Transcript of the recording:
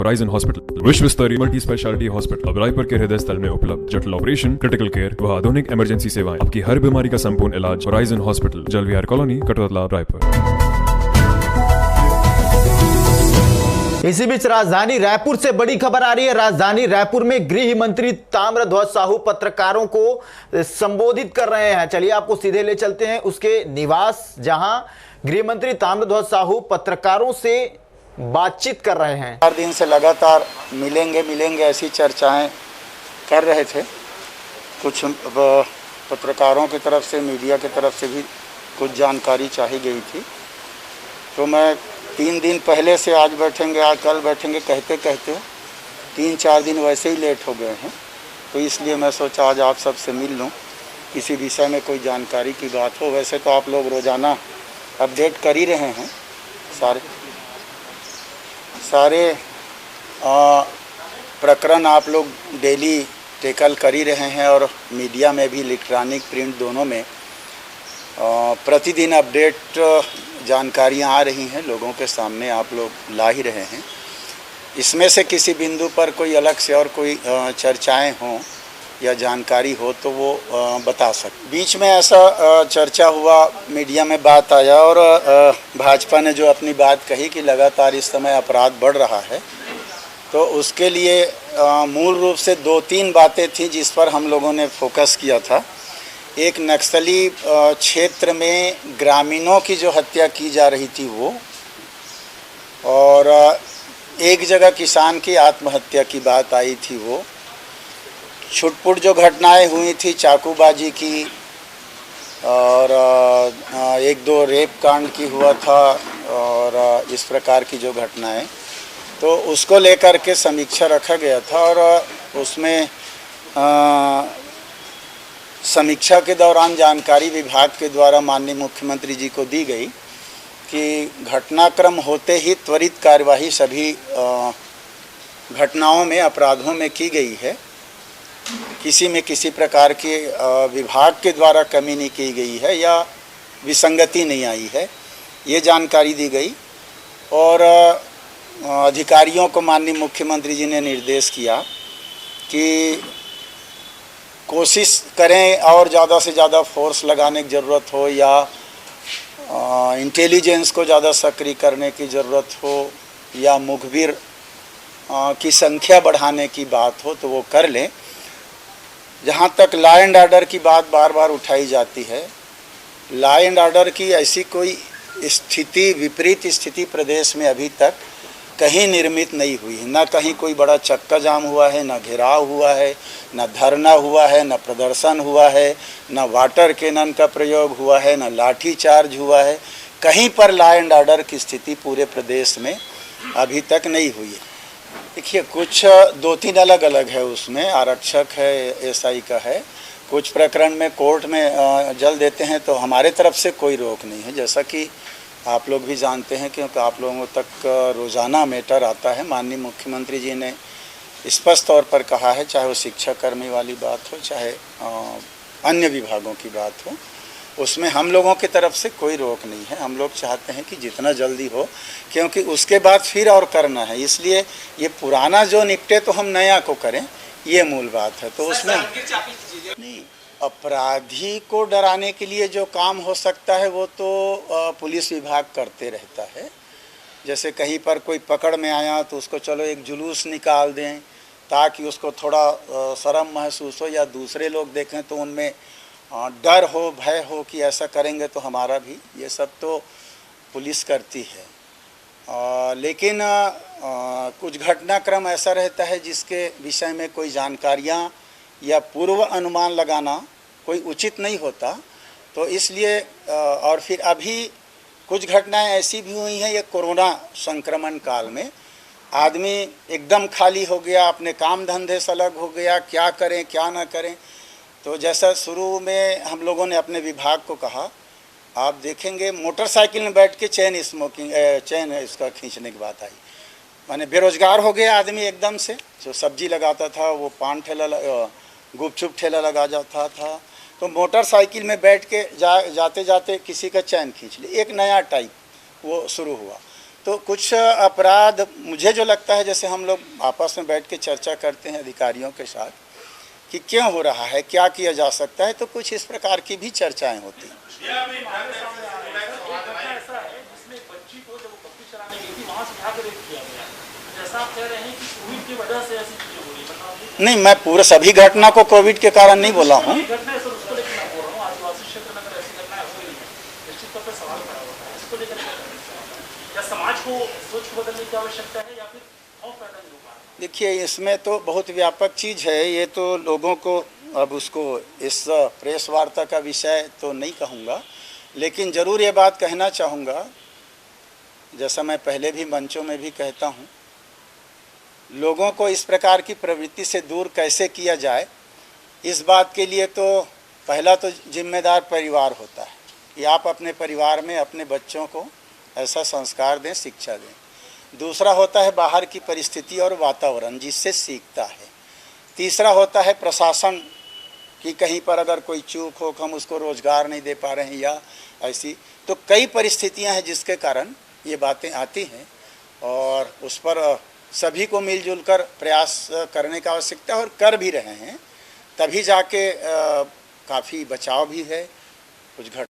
Horizon hospital विश्व स्तरीय multi speciality hospital अब रायपुर के हृदय स्थल में उपलब्ध। जटिल ऑपरेशन, क्रिटिकल केयर व आधुनिक इमरजेंसी सेवाएं, आपकी हर बीमारी का संपूर्ण इलाज। Horizon hospital, जलविहार colony, Katotala, Raipur. इसी बीच राजधानी रायपुर से बड़ी खबर आ रही है। राजधानी रायपुर में गृह मंत्री ताम्रध्वज साहू पत्रकारों को संबोधित कर रहे हैं। चलिए आपको सीधे ले चलते हैं उसके निवास, जहां गृह मंत्री ताम्रध्वज साहू पत्रकारों से बातचीत कर रहे हैं। 4 दिन से लगातार मिलेंगे ऐसी चर्चाएं कर रहे थे। कुछ पत्रकारों की तरफ से, मीडिया की तरफ से भी कुछ जानकारी चाही गई थी। तो मैं 3 दिन पहले से आज बैठेंगे, आज कल बैठेंगे कहते 3-4 दिन वैसे ही लेट हो गए हैं। तो इसलिए मैं सोचा आज आप सबसे मिल लूँ, किसी विषय में कोई जानकारी की बात हो। वैसे तो आप लोग रोज़ाना अपडेट कर ही रहे हैं, सारे प्रकरण आप लोग डेली टेकल कर ही रहे हैं और मीडिया में भी, इलेक्ट्रॉनिक प्रिंट दोनों में प्रतिदिन अपडेट जानकारियां आ रही हैं, लोगों के सामने आप लोग ला ही रहे हैं। इसमें से किसी बिंदु पर कोई अलग से और कोई चर्चाएं हों या जानकारी हो तो वो बता सकते। बीच में ऐसा चर्चा हुआ, मीडिया में बात आया और भाजपा ने जो अपनी बात कही कि लगातार इस समय अपराध बढ़ रहा है, तो उसके लिए मूल रूप से 2-3 बातें थी जिस पर हम लोगों ने फोकस किया था। एक, नक्सली क्षेत्र में ग्रामीणों की जो हत्या की जा रही थी वो, और एक जगह किसान की आत्महत्या की बात आई थी वो, छुटपुट जो घटनाएं हुई थी चाकूबाजी की, और 1-2 रेप कांड की हुआ था, और इस प्रकार की जो घटनाएं, तो उसको लेकर के समीक्षा रखा गया था। और उसमें समीक्षा के दौरान जानकारी विभाग के द्वारा माननीय मुख्यमंत्री जी को दी गई कि घटनाक्रम होते ही त्वरित कार्यवाही सभी घटनाओं में, अपराधों में की गई है। किसी में किसी प्रकार के विभाग के द्वारा कमी नहीं की गई है या विसंगति नहीं आई है, ये जानकारी दी गई। और अधिकारियों को माननीय मुख्यमंत्री जी ने निर्देश किया कि कोशिश करें और ज़्यादा से ज़्यादा फोर्स लगाने की ज़रूरत हो या इंटेलिजेंस को ज़्यादा सक्रिय करने की ज़रूरत हो या मुखबिर की संख्या बढ़ाने की बात हो तो वो कर लें। जहाँ तक लॉ एंड ऑर्डर की बात बार बार उठाई जाती है, लॉ एंड ऑर्डर की ऐसी कोई स्थिति, विपरीत स्थिति प्रदेश में अभी तक कहीं निर्मित नहीं हुई है। न कहीं कोई बड़ा चक्का जाम हुआ है, न घेराव हुआ है, न धरना हुआ है, न प्रदर्शन हुआ है, न वाटर कैनन का प्रयोग हुआ है, न लाठी चार्ज हुआ है। कहीं पर लॉ एंड ऑर्डर की स्थिति पूरे प्रदेश में अभी तक नहीं हुई है। देखिए, कुछ 2-3 अलग अलग है, उसमें आरक्षक है, एसआई का है, कुछ प्रकरण में कोर्ट में जल देते हैं तो हमारे तरफ से कोई रोक नहीं है। जैसा कि आप लोग भी जानते हैं क्योंकि आप लोगों तक रोज़ाना मैटर आता है। माननीय मुख्यमंत्री जी ने स्पष्ट तौर पर कहा है, चाहे वो शिक्षा कर्मी वाली बात हो, चाहे अन्य विभागों की बात हो, उसमें हम लोगों की तरफ से कोई रोक नहीं है। हम लोग चाहते हैं कि जितना जल्दी हो, क्योंकि उसके बाद फिर और करना है। इसलिए ये पुराना जो निपटे तो हम नया को करें, ये मूल बात है। तो उसमें नहीं, अपराधी को डराने के लिए जो काम हो सकता है वो तो पुलिस विभाग करते रहता है। जैसे कहीं पर कोई पकड़ में आया तो उसको चलो एक जुलूस निकाल दें ताकि उसको थोड़ा शर्म महसूस हो या दूसरे लोग देखें तो उनमें डर हो, भय हो कि ऐसा करेंगे तो हमारा भी, ये सब तो पुलिस करती है। लेकिन कुछ घटनाक्रम ऐसा रहता है जिसके विषय में कोई जानकारियाँ या पूर्व अनुमान लगाना कोई उचित नहीं होता। तो इसलिए और फिर अभी कुछ घटनाएं ऐसी भी हुई हैं, ये कोरोना संक्रमण काल में आदमी एकदम खाली हो गया, अपने काम धंधे से अलग हो गया, क्या करें क्या ना करें। तो जैसा शुरू में हम लोगों ने अपने विभाग को कहा, आप देखेंगे मोटरसाइकिल में बैठ के चेन इसका खींचने की बात आई। माने बेरोजगार हो गया आदमी एकदम से। जो सब्जी लगाता था वो पान ठेला, गुपचुप ठेला लगा जाता था, तो मोटरसाइकिल में बैठ के जाते जाते किसी का चैन खींच ले, एक नया टाइप वो शुरू हुआ। तो कुछ अपराध मुझे जो लगता है, जैसे हम लोग आपस में बैठ के चर्चा करते हैं अधिकारियों के साथ कि क्यों हो रहा है, क्या किया जा सकता है, तो कुछ इस प्रकार की भी चर्चाएं होती हैं। नहीं, मैं पूरे सभी घटना को कोविड के कारण नहीं बोला हूँ। देखिए, इसमें तो बहुत व्यापक चीज़ है, ये तो लोगों को अब उसको इस प्रेस वार्ता का विषय तो नहीं कहूँगा, लेकिन ज़रूर ये बात कहना चाहूँगा, जैसा मैं पहले भी मंचों में भी कहता हूँ, लोगों को इस प्रकार की प्रवृत्ति से दूर कैसे किया जाए, इस बात के लिए तो पहला तो जिम्मेदार परिवार होता है कि आप अपने परिवार में अपने बच्चों को ऐसा संस्कार दें, शिक्षा दें। दूसरा होता है बाहर की परिस्थिति और वातावरण जिससे सीखता है। तीसरा होता है प्रशासन कि कहीं पर अगर कोई चूक हो, हम उसको रोज़गार नहीं दे पा रहे हैं या ऐसी, तो कई परिस्थितियां हैं जिसके कारण ये बातें आती हैं और उस पर सभी को मिलजुल कर प्रयास करने का आवश्यकता है और कर भी रहे हैं, तभी जाके काफ़ी बचाव भी है कुछ घट